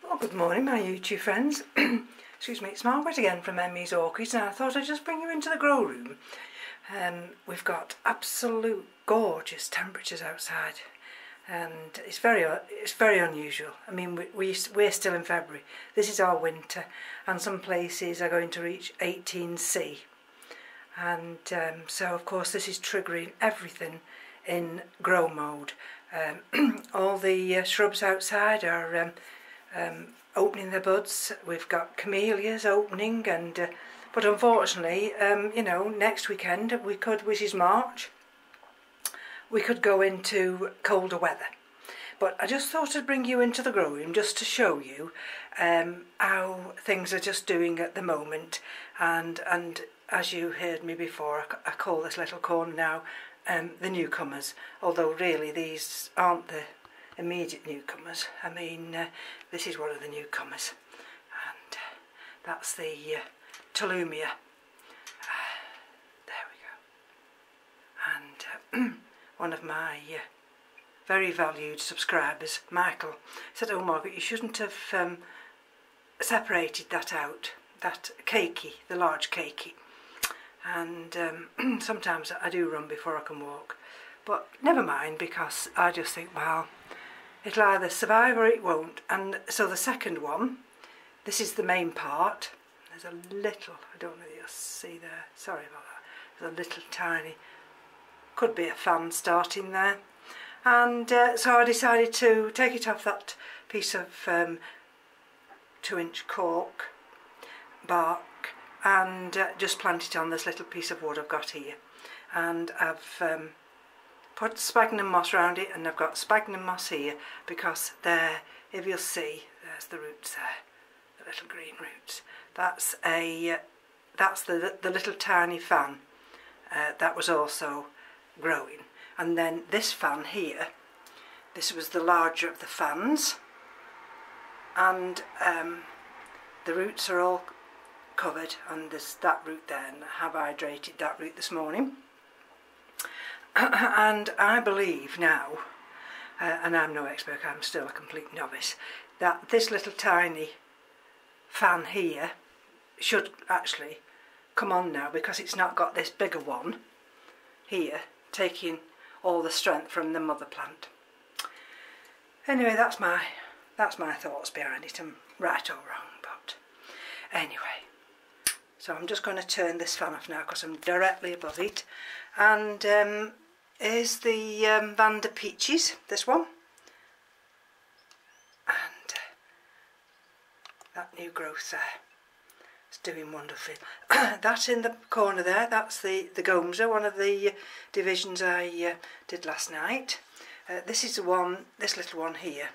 Well, good morning, my YouTube friends. Excuse me, it's Margaret again from M.E.s Orchids, and I thought I'd just bring you into the grow room. We've got absolute gorgeous temperatures outside, and it's very unusual. I mean, we're still in February. This is our winter, and some places are going to reach 18°C. And so, of course, this is triggering everything in grow mode. All the shrubs outside are opening their buds. We've got camellias opening, and but unfortunately, you know, next weekend we could, which is March, we could go into colder weather. But I just thought I'd bring you into the grow room just to show you how things are just doing at the moment. And as you heard me before, I call this little corner now the newcomers, although really these aren't the immediate newcomers. I mean, this is one of the newcomers, and that's the Terrarium. There we go. And one of my very valued subscribers, Michael, said, "Oh Margaret, you shouldn't have separated that out, that keiki, the large keiki." And sometimes I do run before I can walk, but never mind, because I just think, well, it'll either survive or it won't. And so the second one, this is the main part. There's a little, I don't know if you'll see there, sorry about that, there's a little tiny, could be a fan starting there. And so I decided to take it off that piece of 2-inch cork bark and just plant it on this little piece of wood I've got here. And I've put sphagnum moss around it, and I've got sphagnum moss here because there, if you'll see, there's the roots there, the little green roots. That's the little tiny fan that was also growing. And then this fan here, this was the larger of the fans, and the roots are all covered, and there's that root there, and I have hydrated that root this morning. And I believe now, and I'm no expert, I'm still a complete novice, that this little tiny fan here should actually come on now, because it's not got this bigger one here taking all the strength from the mother plant. Anyway, that's my thoughts behind it. I'm right or wrong, but anyway. So I'm just going to turn this fan off now because I'm directly above it. And here's the Vanda Peaches, this one. And that new growth there. It's doing wonderfully. That in the corner there, that's the Gomza, one of the divisions I did last night. This is the one, this little one here.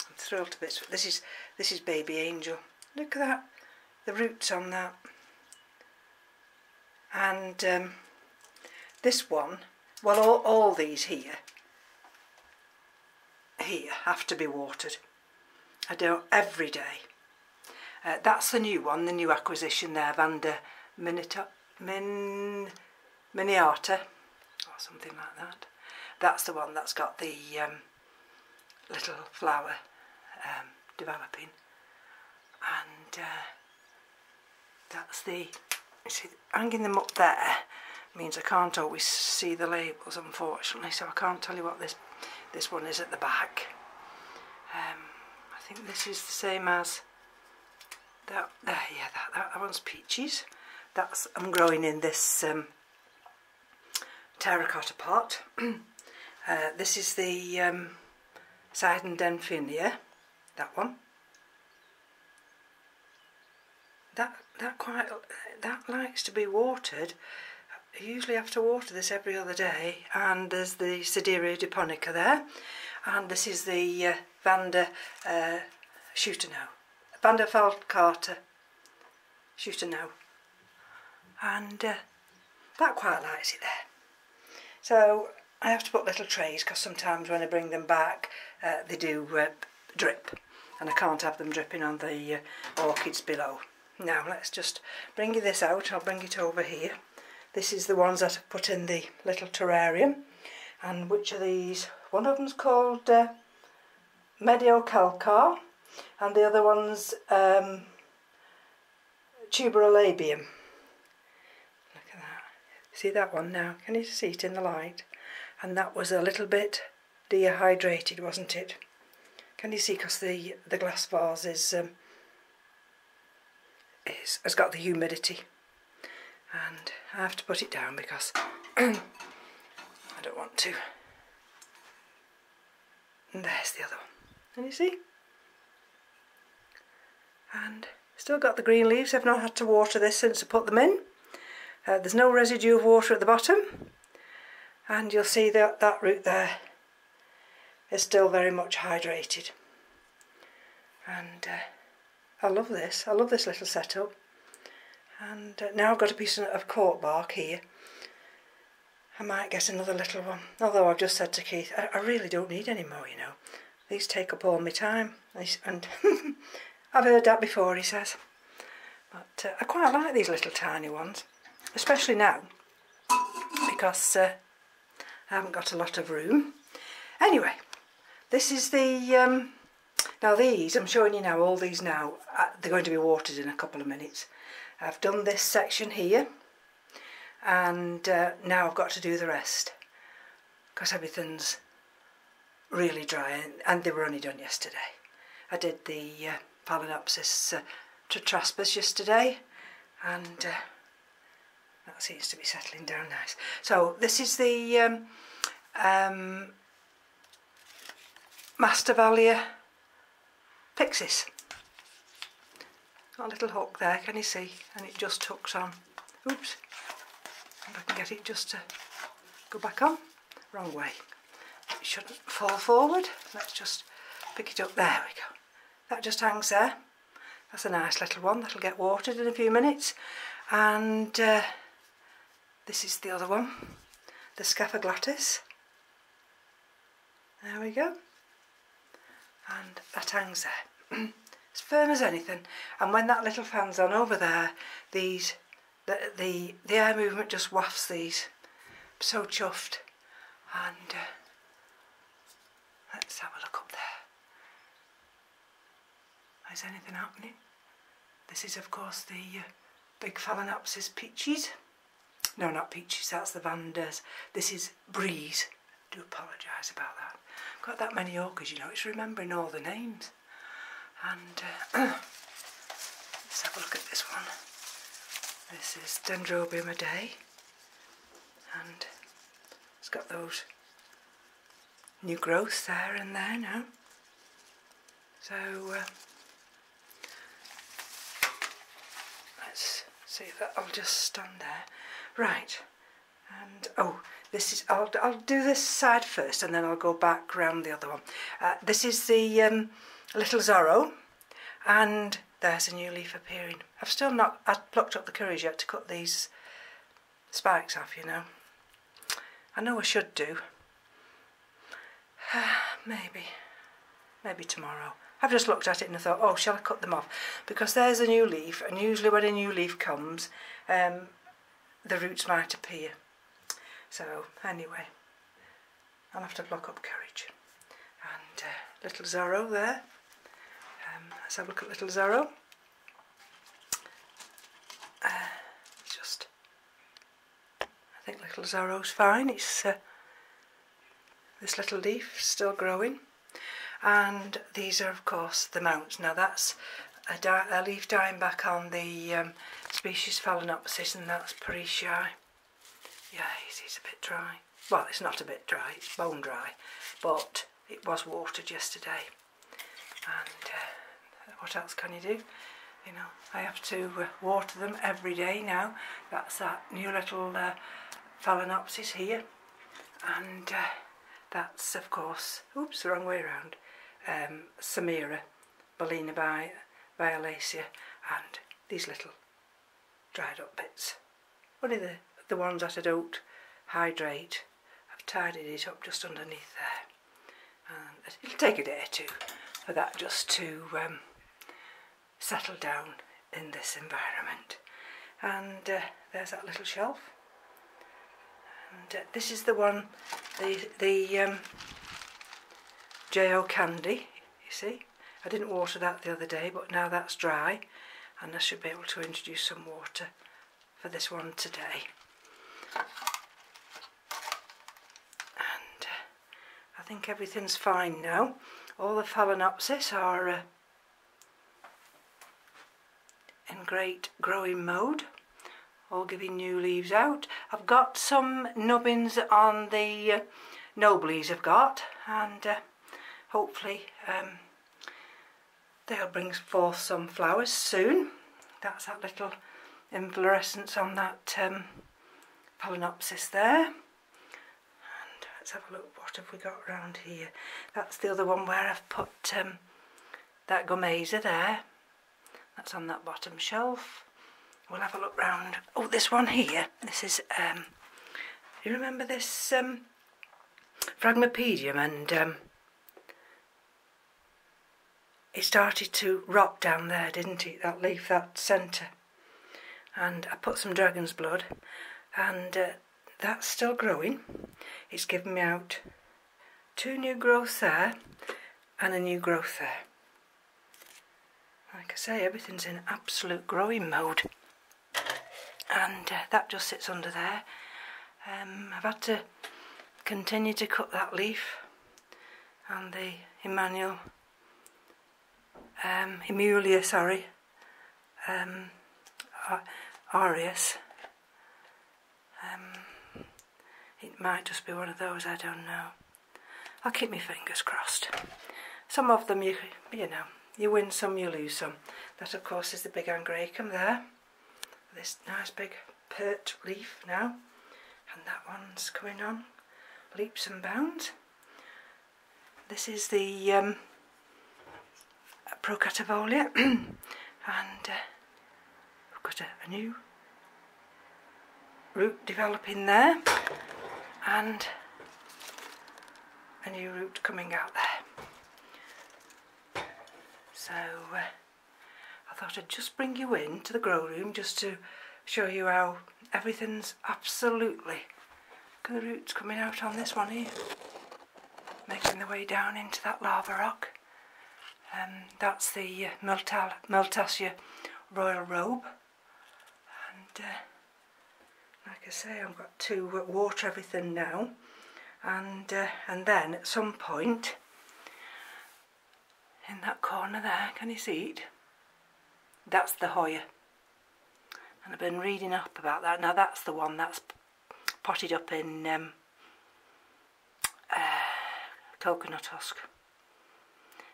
I'm thrilled to bits. This is Baby Angel. Look at that, the roots on that. And this one, well, all these here have to be watered. I do every day. That's the new one, the new acquisition there, Vanda Miniata, or something like that. That's the one that's got the little flower developing, and that's the. See, hanging them up there means I can't always see the labels, unfortunately, so I can't tell you what this one is at the back. I think this is the same as that there. Yeah, that one's Peaches. I'm growing in this terracotta pot. This is the Sidendenphinia, that one. That likes to be watered. I usually have to water this every other day. And there's the Sideria japonica there, and this is the Vanda Shootano, Vanda Falcata Shootano, and that quite likes it there. So I have to put little trays because sometimes when I bring them back they do drip, and I can't have them dripping on the orchids below. Now let's just bring this out. I'll bring it over here. This is the ones that I've put in the little terrarium. And which are these? One of them's called Medio Calcar, and the other one's tuberolabium. Look at that. See that one now? Can you see it in the light? And that was a little bit dehydrated, wasn't it? Can you see? Because the glass vase has got the humidity, and I have to put it down because I don't want to. And there's the other one. Can you see? And still got the green leaves. I've not had to water this since I put them in. There's no residue of water at the bottom, and you'll see that root there is still very much hydrated. And I love this. I love this little setup. And now I've got a piece of cork bark here. I might get another little one. Although I've just said to Keith, I really don't need any more, you know. These take up all my time. And I've heard that before, he says. But I quite like these little tiny ones. Especially now. Because I haven't got a lot of room. Anyway, this is the... now these, I'm showing you now, all these now, they're going to be watered in a couple of minutes. I've done this section here, and now I've got to do the rest, because everything's really dry, and they were only done yesterday. I did the Phalaenopsis terrarium yesterday, and that seems to be settling down nice. So this is the Masdevallia Pyxis. Got a little hook there, can you see? And it just hooks on. Oops. If I can get it just to go back on. Wrong way. It shouldn't fall forward. Let's just pick it up. There we go. That just hangs there. That's a nice little one. That'll get watered in a few minutes. And this is the other one. The Scaphoglatis. There we go. And that hangs there. As firm as anything. And when that little fan's on over there, the air movement just wafts these. I'm so chuffed. And let's have a look up there. Is anything happening? This is of course the big Phalaenopsis peaches. No, not peaches, that's the Vandas. This is Breeze. I do apologise about that. I've got that many orchids, you know, it's remembering all the names. And let's have a look at this one. This is Dendrobium a day, and it's got those new growths there and there now. So let's see if that'll just stand there. Right, and oh, this is, I'll do this side first and then I'll go back round the other one. This is the little Zorro, and there's a new leaf appearing. I've still not plucked up the courage yet to cut these spikes off, you know. I know I should do. Maybe tomorrow. I've just looked at it and I thought, oh, shall I cut them off? Because there's a new leaf, and usually when a new leaf comes, the roots might appear. So anyway, I'll have to pluck up courage. And little Zorro there. Let's have a look at little Zorro. I think little Zorro's fine. It's this little leaf still growing, and these are of course the mounts. Now that's a leaf dying back on the species Phalaenopsis, and that's pretty shy. Yeah, it's a bit dry. Well, it's not a bit dry, it's bone dry, but it was watered yesterday. And what else can you do? You know, I have to water them every day now. That's that new little Phalaenopsis here, and that's of course, oops, the wrong way around, Samira, Phalaenopsis violacea, and these little dried up bits. Only the ones that I don't hydrate. I've tidied it up just underneath there, and it'll take a day or two for that just to settle down in this environment. And there's that little shelf, and this is the one, the J.O. Candy, you see. I didn't water that the other day, but now that's dry, and I should be able to introduce some water for this one today. And I think everything's fine now. All the Phalaenopsis are in great growing mode, all giving new leaves out. I've got some nubbins on the Noblies I've got, and hopefully they'll bring forth some flowers soon. That's that little inflorescence on that Phalaenopsis there. And let's have a look, what have we got around here? That's the other one where I've put that gummasia there. That's on that bottom shelf. We'll have a look round. Oh, this one here. This is, do you remember this Phalaenopedium? And it started to rot down there, didn't it? That leaf, that centre. And I put some dragon's blood, and that's still growing. It's given me out 2 new growths there and a new growth there. Like I say, everything's in absolute growing mode, and that just sits under there. I've had to continue to cut that leaf and the M.E.s Orchids. It might just be one of those, I don't know. I'll keep my fingers crossed. Some of them, you know, you win some, you lose some. That, of course, is the big Angraecum there. This nice big pert leaf now. And that one's coming on leaps and bounds. This is the Procativolia. And we've got a new root developing there. And a new root coming out there. So I thought I'd just bring you in to the grow room just to show you how everything's absolutely. Look at the roots coming out on this one here, making their way down into that lava rock. That's the Meltassia royal robe, and like I say, I've got to water everything now, and then at some point in that corner there, can you see it? That's the Hoya, and I've been reading up about that. Now that's the one that's potted up in coconut husk.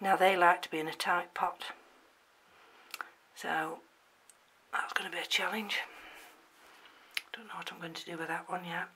Now they like to be in a tight pot, so that's going to be a challenge. Don't know what I'm going to do with that one yet.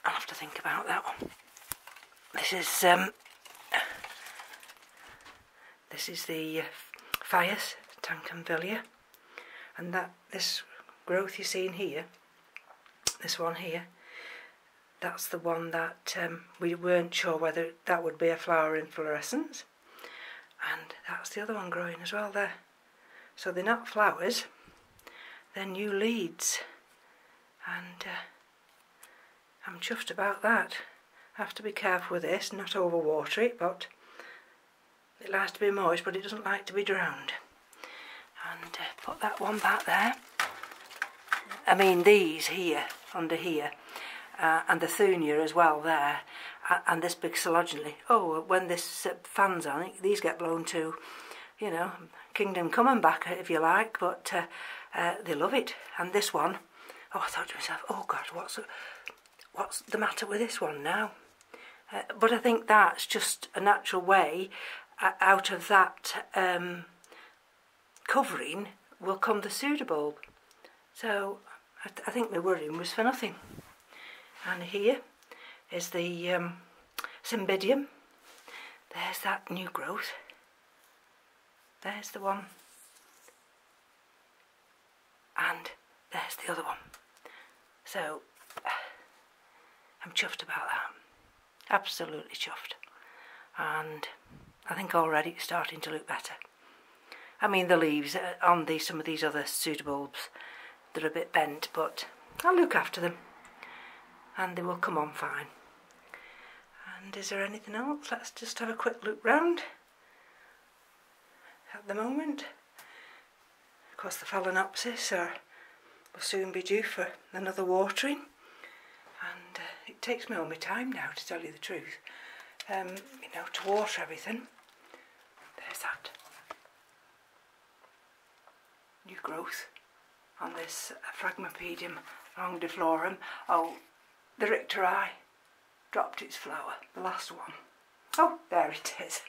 I'll have to think about that one. This is the Fias Tankamvillia, and this growth you're seeing here, this one here, that's the one that we weren't sure whether that would be a flower inflorescence, and that's the other one growing as well there. So they're not flowers, they're new leads, and I'm chuffed about that. I have to be careful with this, not overwater it, but it likes to be moist, but it doesn't like to be drowned. And put that one back there. I mean these here, under here, and the Thunia as well there, and this big Coleogyny. Oh, when this fan's on it, these get blown to, you know, kingdom come and back if you like, but they love it. And this one, oh, I thought to myself, oh God, what's the matter with this one now? But I think that's just a natural way. Out of that covering will come the pseudobulb. So I think my worrying was for nothing. And here is the Cymbidium. There's that new growth. There's the one. And there's the other one. So I'm chuffed about that. Absolutely chuffed. And I think already it's starting to look better. I mean the leaves on some of these other pseudobulbs, they're a bit bent, but I'll look after them and they will come on fine. And is there anything else? Let's just have a quick look round. At the moment, of course, the Phalaenopsis will soon be due for another watering, and it takes me all my time now, to tell you the truth, you know, to water everything. There's that new growth on this Phalaenopsis longiflorum. Oh, the Richter eye dropped its flower, the last one. Oh, there it is.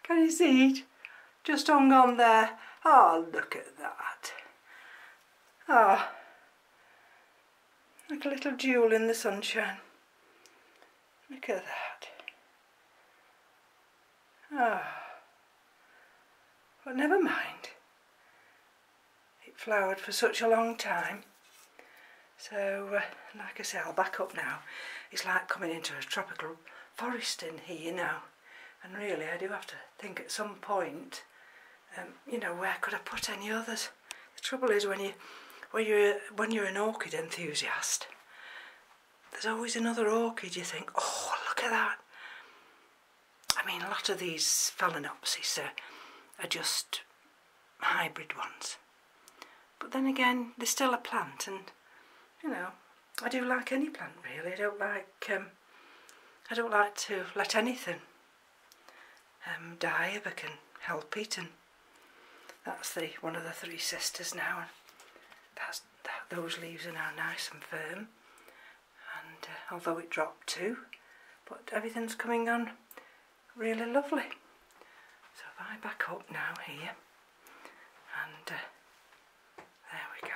Can you see it? Just hung on there. Oh, look at that. Ah, like a little jewel in the sunshine. Look at that. Ah, but never mind. It flowered for such a long time. So, like I say, I'll back up now. It's like coming into a tropical forest in here now. And really, I do have to think at some point, you know, where could I put any others? The trouble is when you're an orchid enthusiast, there's always another orchid you think, oh, look at that. I mean, a lot of these Phalaenopsis are just hybrid ones. But then again, they're still a plant, and you know, I do like any plant really. I don't like to let anything die if I can help it, and that's one of the three sisters now, and those leaves are now nice and firm, and although it dropped too, but everything's coming on really lovely. So if I back up now here, and there we go.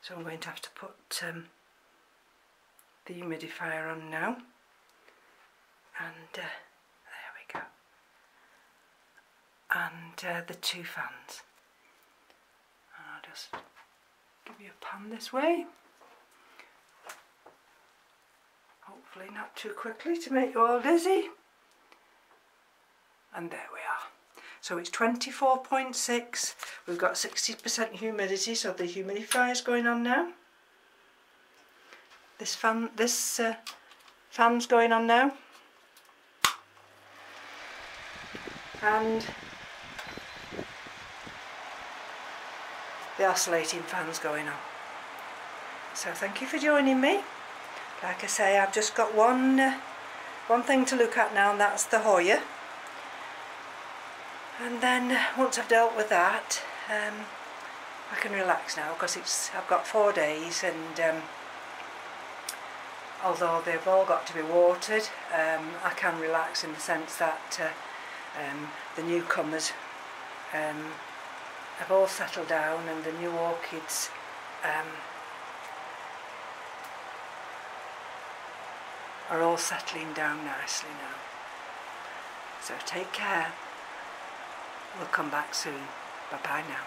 So I'm going to have to put the humidifier on now, and there we go, and the two fans. And I'll just give you a pan this way, hopefully not too quickly to make you all dizzy, and there we are. So it's 24.6, we've got 60% humidity, so the humidifier's going on now. This fan's going on now, and the oscillating fan's going on. So thank you for joining me. Like I say, I've just got one thing to look at now, and that's the Hoya. And then once I've dealt with that, I can relax now, because I've got 4 days, and although they've all got to be watered, I can relax in the sense that the newcomers have all settled down, and the new orchids are all settling down nicely now. So take care. We'll come back soon. Bye bye now.